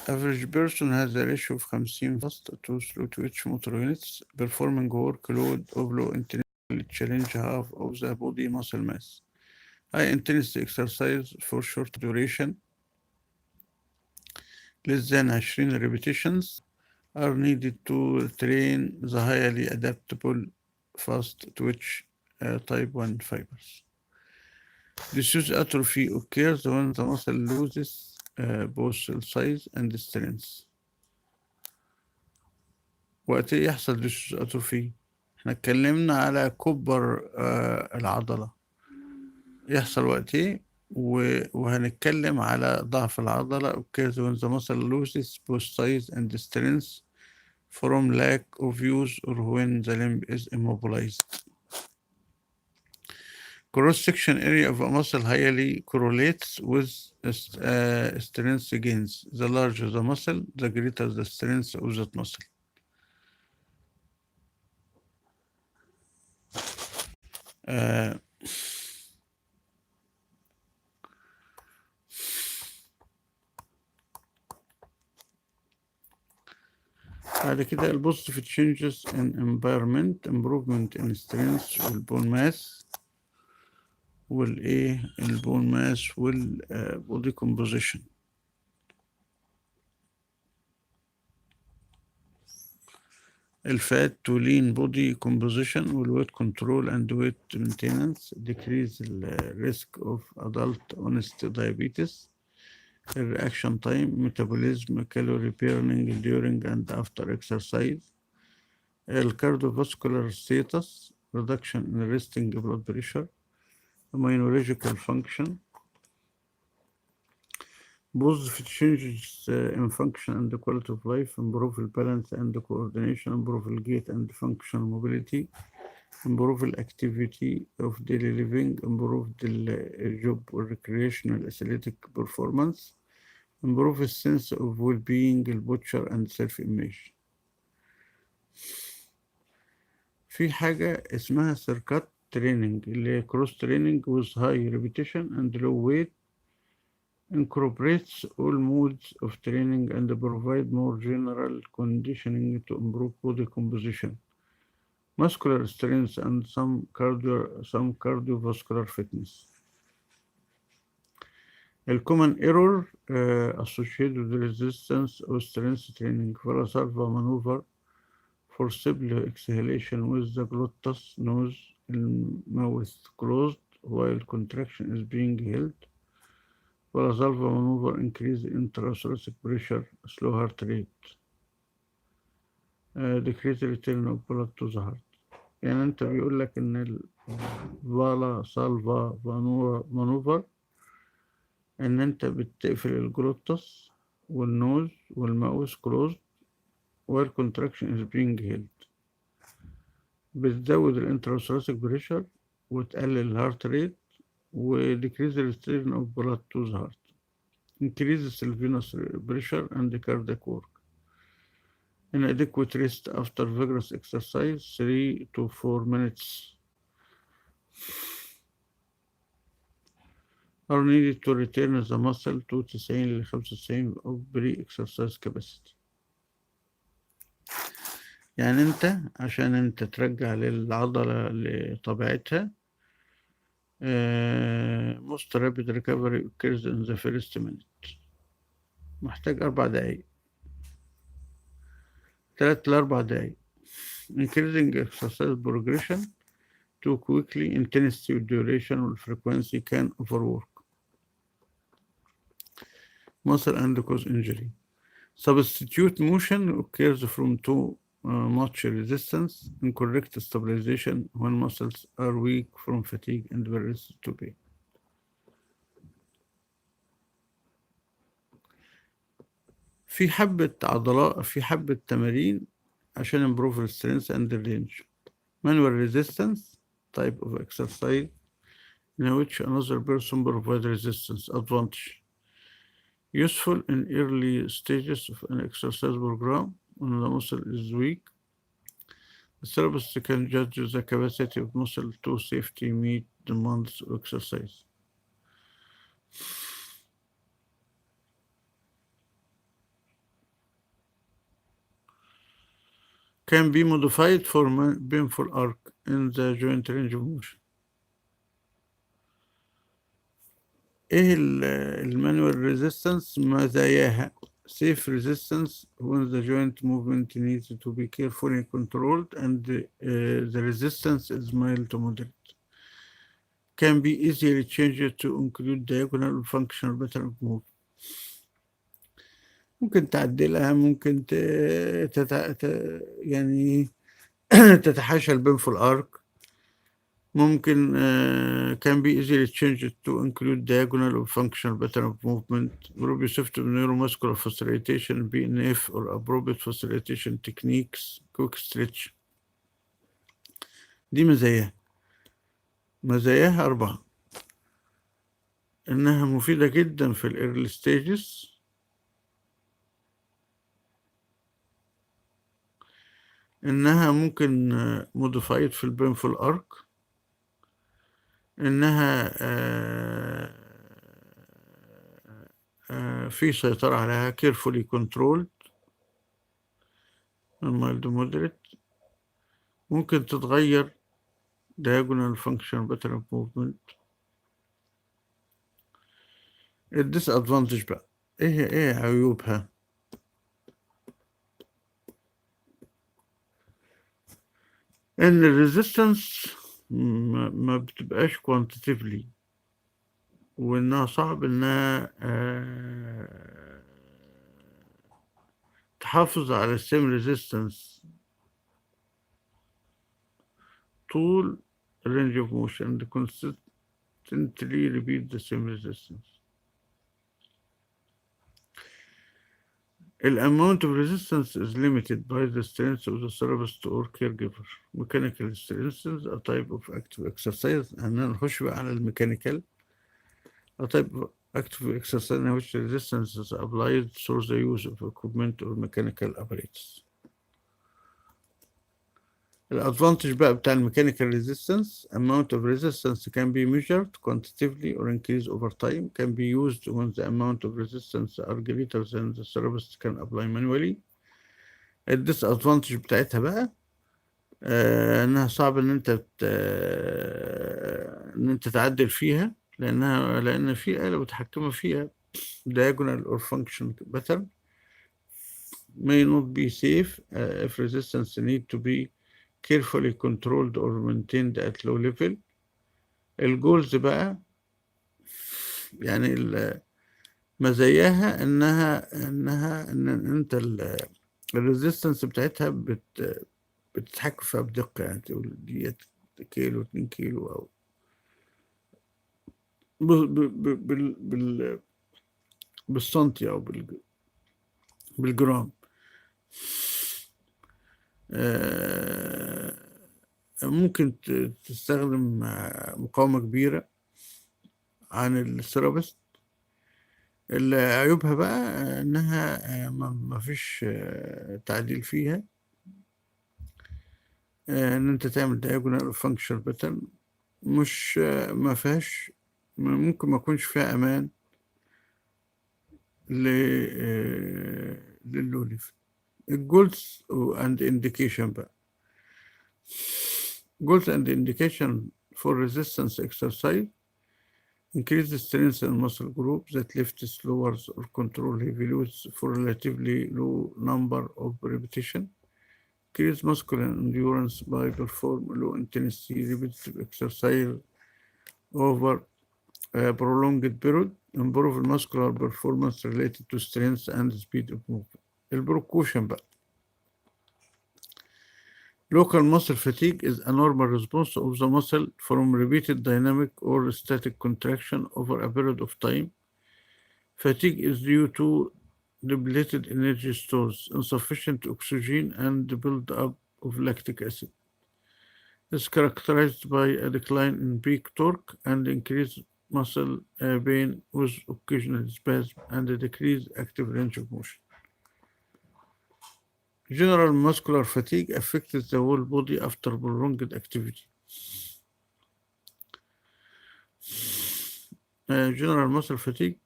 Average person has a ratio of 50 fast to slow twitch motor units, performing workload of low intensity will challenge half of the body muscle mass. High intensity exercise for short duration, less than 20 repetitions, are needed to train the highly adaptable fast twitch type 1 fibers. Disuse atrophy occurs when the muscle loses both cell size and strength. وقت ايه يحصل disuse atrophy؟ احنا اتكلمنا على كبر العضلة يحصل وقت ايه، وهنتكلم على ضعف العضلة occurs when the muscle loses both size and strength from lack of use or when the limb is immobilized. Cross-section area of a muscle highly correlates with strength gains. The larger the muscle, the greater the strength of that muscle. بعد كده البوزيتيف changes in environment, improvement in strength والبون ماس والايه البون ماس والبودي composition. الفات to lean body composition والweight control and weight maintenance decrease the risk of adult onset diabetes, reaction time, metabolism, calorie burning during and after exercise, cardiovascular status, reduction in resting blood pressure, immunological function, positive changes in function and the quality of life, improve the balance and the coordination, improve the gait and functional mobility, improve the activity of daily living, improve the job or recreational athletic performance, improve a sense of well-being, البوتشر and self-image. في حاجة اسمها circuit training اللي هي cross training with high repetition and low weight incorporates all modes of training and provide more general conditioning to improve body composition, muscular strength and some cardiovascular fitness. A common error associated with resistance or strength training Valsalva maneuver for simple exhalation with the glottis nose and mouth closed while contraction is being held. Valsalva maneuver increase intrathoracic pressure, slow heart rate, decrease return of blood to the heart. يعني انت بيقول لك ان الفالسالفا maneuver ان انت بتقفل الجلوتس والنوز والماوس كلوزد while contraction is being held. بتزود الانتراسوراسيك بريشر وتقلل الهارت ريت وديكريز الريتيرن اوف بلاد تو ذا هارت. increases the venous pressure and the cardiac work. Inadequate rest after vigorous exercise 3 to 4 minutes are needed to return the muscle to 90 ل 95 of pre-exercise capacity. يعني انت عشان انت ترجع للعضلة لطبيعتها most rapid recovery occurs in the first minute. محتاج 4 دقايق 3 ل4 دقايق. Increasing exercise progression too quickly, intensity, duration, or frequency can overwork muscle and cause injury. Substitute motion occurs from too much resistance, incorrect stabilization when muscles are weak from fatigue and resistant to pain. في حبة تمارين عشان improve the strength and the range. Manual resistance type of exercise in which another person provides resistance advantage. Useful in early stages of an exercise program when the muscle is weak. The therapist can judge the capacity of muscle to safely meet demands of exercise. can be modified for painful arc in the joint range of motion. ايه المانوال ريزيستنس؟ مزاياها safe resistance when the joint movement needs to be carefully controlled and the resistance is mild to moderate. Can be easily changed to include diagonal functional pattern of movement. ممكن تعدلها، ممكن يعني تتحاشى البنفول arc. ممكن can be easily changed to include diagonal or functional pattern of movement. Proprioceptive neuromuscular facilitation BNF or appropriate facilitation techniques quick stretch. دي مزاياها 4. إنها مفيدة جدا في الإيرلي ستيجز، إنها ممكن modified في البنفول arc، إنها في سيطرة عليها carefully controlled mild moderate. ممكن تتغير diagonal function pattern of movement. الديسادفانتج بقى ايه عيوبها؟ ان الريزيستنس ما بتبقاش quantitatively، وانها صعب انها تحافظ على السيم ريزيستنس طول range of motion and consistently repeat the same resistance. The amount of resistance is limited by the strength of the therapist or caregiver. Mechanical strength is a type of active exercise. هنخش بقى على الميكانيكال. A type of active exercise in which resistance is applied through the use of equipment or mechanical apparatus. الادفانتج بقى بتاع الميكانيكال resistance: amount of resistance can be measured quantitatively or increased over time, can be used when the amount of resistance are greater than the therapist can apply manually. الديسادفانتج بتاعتها بقى انها صعب ان انت تعدل فيها، لان في آلة متحكمة فيها. diagonal or function pattern may not be safe if resistance need to be carefully controlled or maintained at low level. الجولز بقى يعني مزاياها ان انت الريزيستنس بتاعتها بتتحكم فيها بدقة، يعني تقول دي كيلو 2 كيلو او بالسنتي او بالجرام. ممكن تستخدم مقاومة كبيرة عن الثيرابيست. اللي عيوبها بقى انها ما فيش تعديل فيها، ان انت تعمل diagonal function pattern مش ما فيهاش، ممكن ما يكونش فيها امان لللو ليفل. الجولز اند انديكيشن بقى. goals and indication for resistance exercise: increase the strength in muscle group that lifts, lowers, or control heavy loads for relatively low number of repetition. Increase muscular endurance by perform low intensity repetitive exercise over a prolonged period. Improve muscular performance related to strength and speed of movement. البروكوشن بقى. Local muscle fatigue is a normal response of the muscle from repeated dynamic or static contraction over a period of time. Fatigue is due to depleted energy stores, insufficient oxygen, and the build-up of lactic acid. It's characterized by a decline in peak torque and increased muscle pain with occasional spasm and a decreased active range of motion. General muscular fatigue affects the whole body after prolonged activity. General muscle fatigue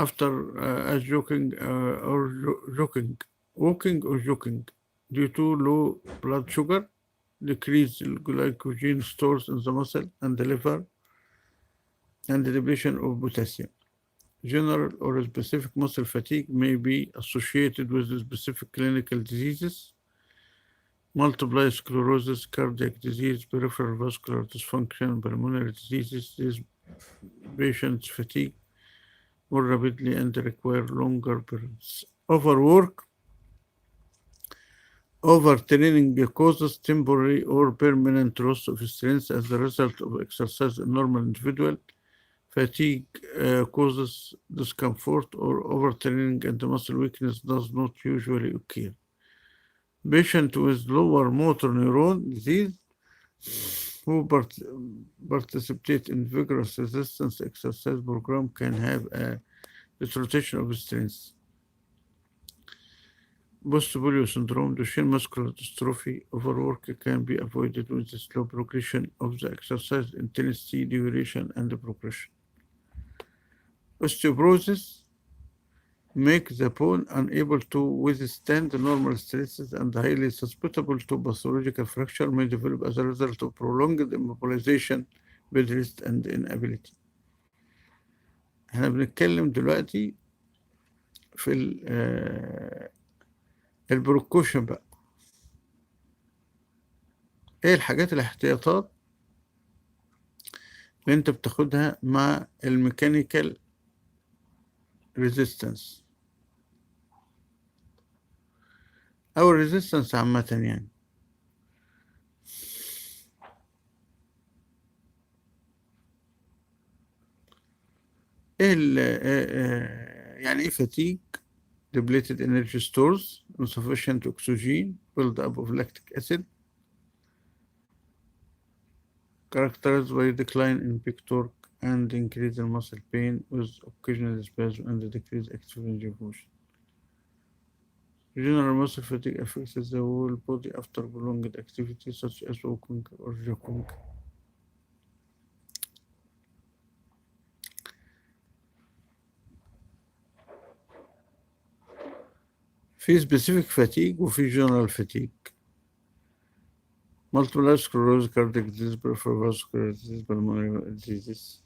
after jogging or jogging walking or jogging due to low blood sugar, decrease glycogen stores in the muscle and the liver, and the depletion of potassium. General or specific muscle fatigue may be associated with specific clinical diseases, multiple sclerosis, cardiac disease, peripheral vascular dysfunction, pulmonary diseases. These patients fatigue more rapidly and require longer periods. Overtraining causes temporary or permanent loss of strength as a result of exercise in normal individual. Fatigue causes discomfort or overtraining, and muscle weakness does not usually occur. Patients with lower motor neuron disease who participate in vigorous resistance exercise program can have a distortion of strength. Post-polio syndrome, Duchenne muscular dystrophy, overwork can be avoided with the slow progression of the exercise intensity, duration, and the progression. Osteoporosis make the bone unable to withstand the normal stresses and highly susceptible to pathological fracture may develop as a result of prolonged immobilization, bed rest, and inability. احنا بنتكلم دلوقتي في البروكوشن بقى. ايه الحاجات الاحتياطات اللي انت بتاخدها مع الميكانيكال ريزيستنس او الريزيستنس عامة يعني؟ ايه يعني ايه fatigue, depleted energy stores, insufficient oxygen, build up of lactic acid, characterized by decline in peak torque and increase in muscle pain with occasional spasm and decreased active range of motion. General muscle fatigue affects the whole body after prolonged activity such as walking or jogging. في specific fatigue وفي general fatigue. Multiple sclerosis, cardiac disease, peripheral vascular disease, pulmonary diseases.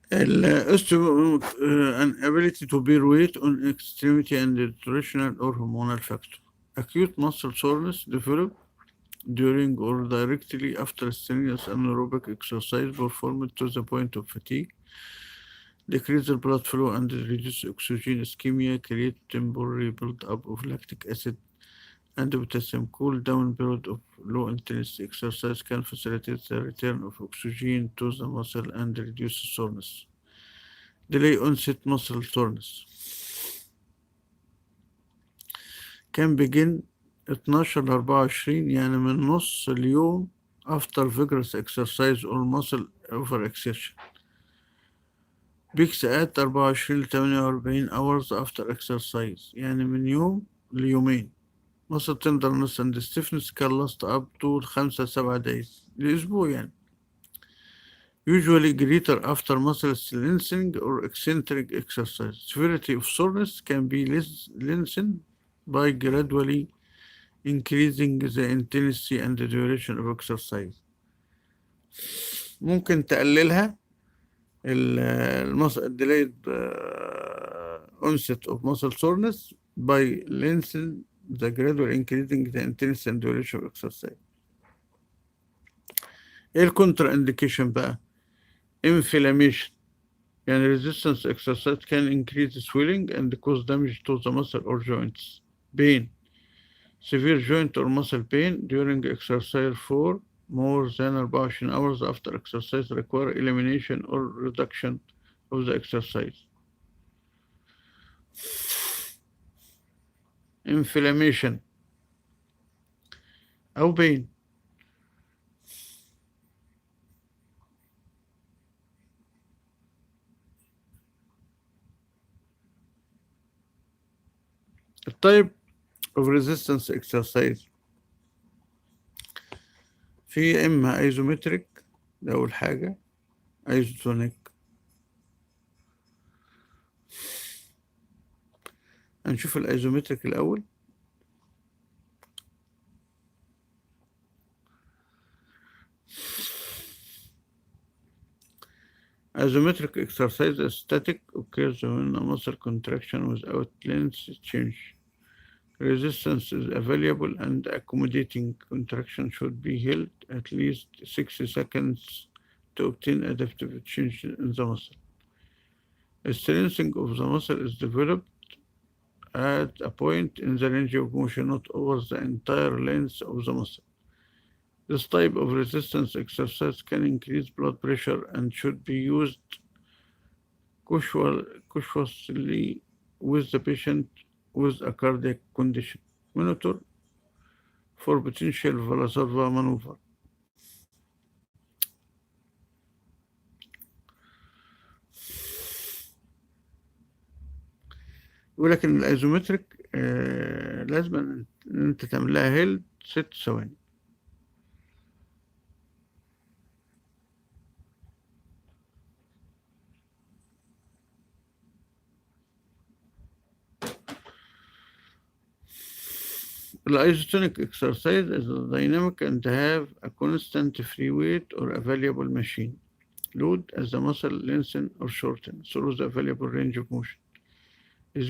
An ability to bear weight on extremity and nutritional or hormonal factor. Acute muscle soreness develop during or directly after strenuous anaerobic exercise performed to the point of fatigue, decrease the blood flow and reduce oxygen ischemia, create temporary build-up of lactic acid and potassium. Cool down period of low intensity exercise can facilitate the return of oxygen to the muscle and reduce soreness. Delay onset muscle soreness can begin 12 ل 24 يعني من نص اليوم after vigorous exercise or muscle overexertion. Peaks at 24 ل 48 hours after exercise يعني من يوم ليومين. Muscle tenderness and stiffness can last up to 5-7 days لأسبوع يعني. Usually greater after muscle lengthening or eccentric exercise. Severity of soreness can be lengthened by gradually increasing the intensity and the duration of exercise. ممكن تقللها delayed onset of muscle soreness by lengthening the gradual increasing the intensity and duration of exercise. ايه الكونترا انديكيشن بقى؟ inflammation. يعني resistance exercise can increase swelling and cause damage to the muscle or joints. Pain. Severe joint or muscle pain during exercise for more than 24 hours after exercise require elimination or reduction of the exercise. Inflammation أو pain. الطيب of resistance exercise في إما ايزومتريك، ده أول حاجة، ايزوتونيك. هنشوف الايزومتريك الأول. Isometric exercise is static, occurs when a muscle contraction without length change. Resistance is available and accommodating contraction should be held at least 60 seconds to obtain adaptive change in the muscle. A strengthening of the muscle is developed at a point in the range of motion, not over the entire length of the muscle. This type of resistance exercise can increase blood pressure and should be used cautiously with the patient with a cardiac condition. Monitor for potential Valsalva maneuver. ولكن الايزومتريك لازم ان انت تعمل لها هيلد 6 ثواني. الايزوتونيك exercise is dynamic and have a constant free weight or available machine load as the muscle lengthen or shorten through the available range of motion.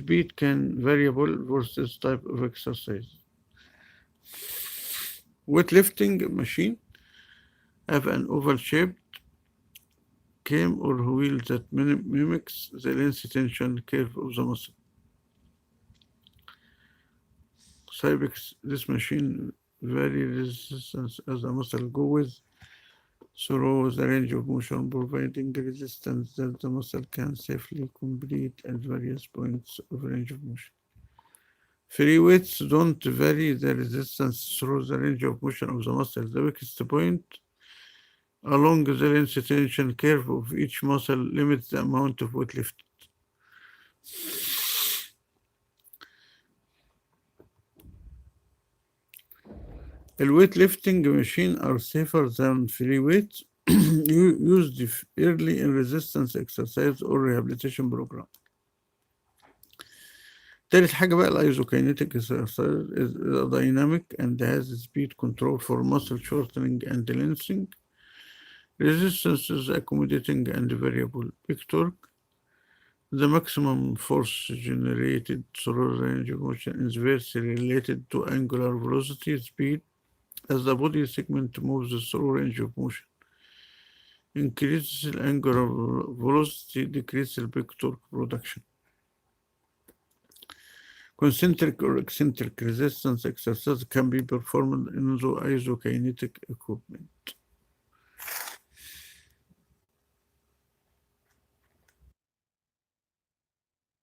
Speed can variable versus type of exercise. Weightlifting machine have an oval shaped cam or wheel that mimics the length tension curve of the muscle. Cybex, this machine vary resistance as the muscle goes through the range of motion, providing resistance that the muscle can safely complete at various points of range of motion. Free weights don't vary the resistance through the range of motion of the muscle. The weakest point along the length tension curve of each muscle limits the amount of weight lifted. The weightlifting machine are safer than free weights used early in resistance exercise or rehabilitation program. تالت حاجة بقى الايزوكاينيتك exercise is dynamic and has speed control for muscle shortening and lengthening. Resistance is accommodating and variable. Peak torque, the maximum force generated through the range of motion is inversely related to angular velocity speed as the body segment moves through range of motion. Increases angular velocity, decreases peak torque production. Concentric or eccentric resistance exercise can be performed in the isokinetic equipment.